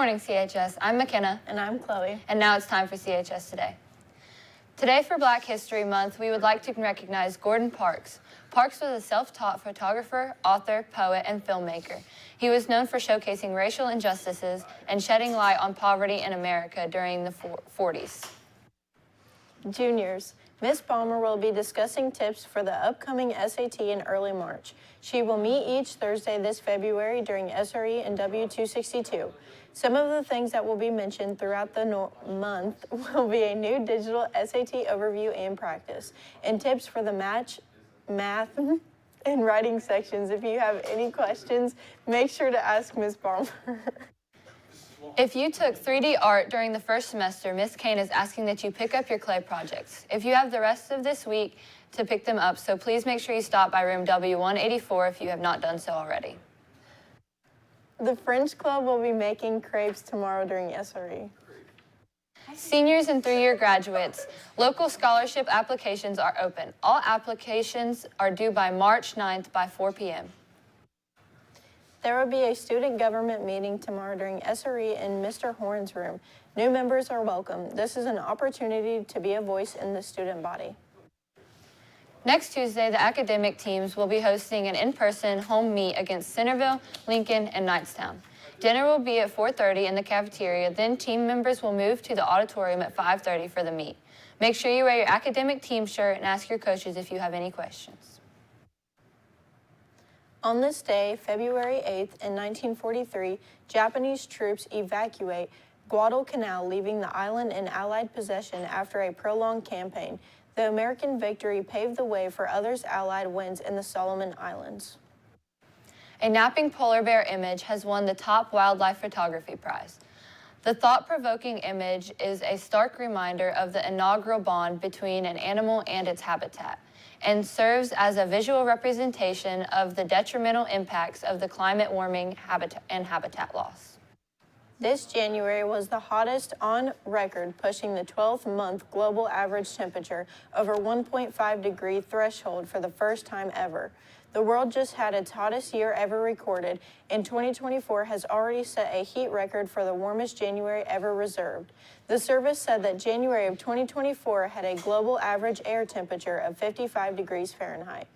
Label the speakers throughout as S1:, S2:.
S1: morning, CHS. I'm McKenna.
S2: And I'm Chloe.
S1: And now it's time for CHS Today. Today for Black History Month, we would like to recognize Gordon Parks. Parks was a self-taught photographer, author, poet, and filmmaker. He was known for showcasing racial injustices and shedding light on poverty in America during the 40s.
S2: Juniors, Miss Palmer will be discussing tips for the upcoming SAT in early March. She will meet each Thursday this February during SRE and W262. Some of the things that will be mentioned throughout the month will be a new digital SAT overview and practice, and tips for the math, and writing sections. If you have any questions, make sure to ask Miss Palmer.
S1: If you took 3D art during the first semester, Ms. Kane is asking that you pick up your clay projects. If you have the rest of this week to pick them up, so please make sure you stop by room W184 if you have not done so already.
S2: The French Club will be making crepes tomorrow during SRE.
S1: Seniors and three-year graduates, local scholarship applications are open. All applications are due by March 9th by 4 p.m.
S2: There will be a student government meeting tomorrow during SRE in Mr. Horn's room. New members are welcome. This is an opportunity to be a voice in the student body.
S1: Next Tuesday, the academic teams will be hosting an in-person home meet against Centerville, Lincoln, and Knightstown. Dinner will be at 4:30 in the cafeteria, then team members will move to the auditorium at 5:30 for the meet. Make sure you wear your academic team shirt and ask your coaches if you have any questions.
S2: On this day, February 8th, in 1943, Japanese troops evacuate Guadalcanal, leaving the island in Allied possession after a prolonged campaign. The American victory paved the way for others Allied wins in the Solomon Islands.
S1: A napping polar bear image has won the top wildlife photography prize. The thought-provoking image is a stark reminder of the inaugural bond between an animal and its habitat, and serves as a visual representation of the detrimental impacts of the climate warming and habitat loss.
S2: This January was the hottest on record, pushing the 12-month global average temperature over 1.5 degree threshold for the first time ever. The world just had its hottest year ever recorded, and 2024 has already set a heat record for the warmest January ever reserved. The service said that January of 2024 had a global average air temperature of 55 degrees Fahrenheit.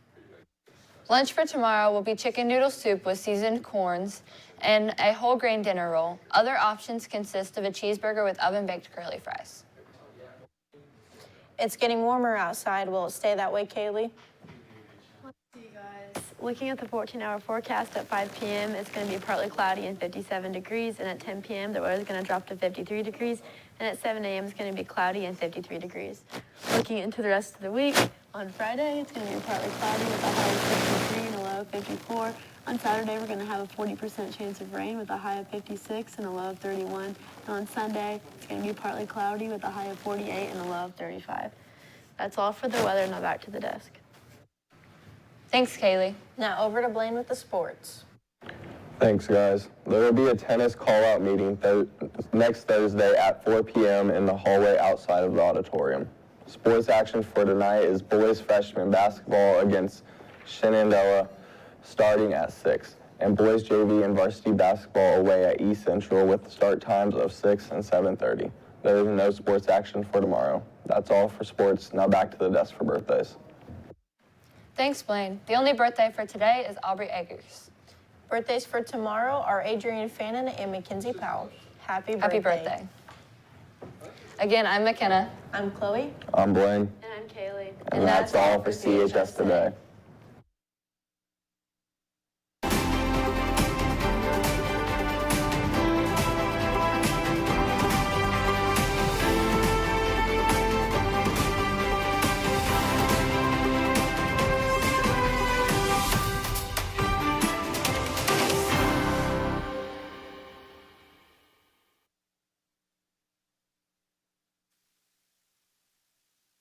S1: Lunch for tomorrow will be chicken noodle soup with seasoned corns and a whole grain dinner roll. Other options consist of a cheeseburger with oven-baked curly fries.
S2: It's getting warmer outside. Will it stay that way, Kaylee?
S3: Let's see, guys. Looking at the 14-hour forecast at 5 p.m., it's going to be partly cloudy and 57 degrees, and at 10 p.m., the weather is going to drop to 53 degrees, and at 7 a.m., it's going to be cloudy and 53 degrees. Looking into the rest of the week, on Friday, it's going to be partly cloudy with a high of 53 and a low of 54. On Saturday, we're going to have a 40% chance of rain with a high of 56 and a low of 31. And on Sunday, it's going to be partly cloudy with a high of 48 and a low of 35. That's all for the weather. Now back to the desk.
S1: Thanks, Kaylee.
S2: Now over to Blaine with the sports.
S4: Thanks, guys. There will be a tennis call-out meeting next Thursday at 4 p.m. in the hallway outside of the auditorium. Sports action for tonight is boys freshman basketball against Shenandoah starting at 6, and boys JV and varsity basketball away at East Central with start times of 6 and 7:30. There is no sports action for tomorrow. That's all for sports. Now back to the desk for birthdays.
S1: Thanks, Blaine. The only birthday for today is Aubrey Eggers.
S2: Birthdays for tomorrow are Adrian Fannin and Mackenzie Powell. Happy birthday.
S1: Happy birthday. Again, I'm McKenna.
S2: I'm Chloe.
S4: I'm Blaine.
S3: And I'm Kaylee.
S1: And that's all for CHS Today.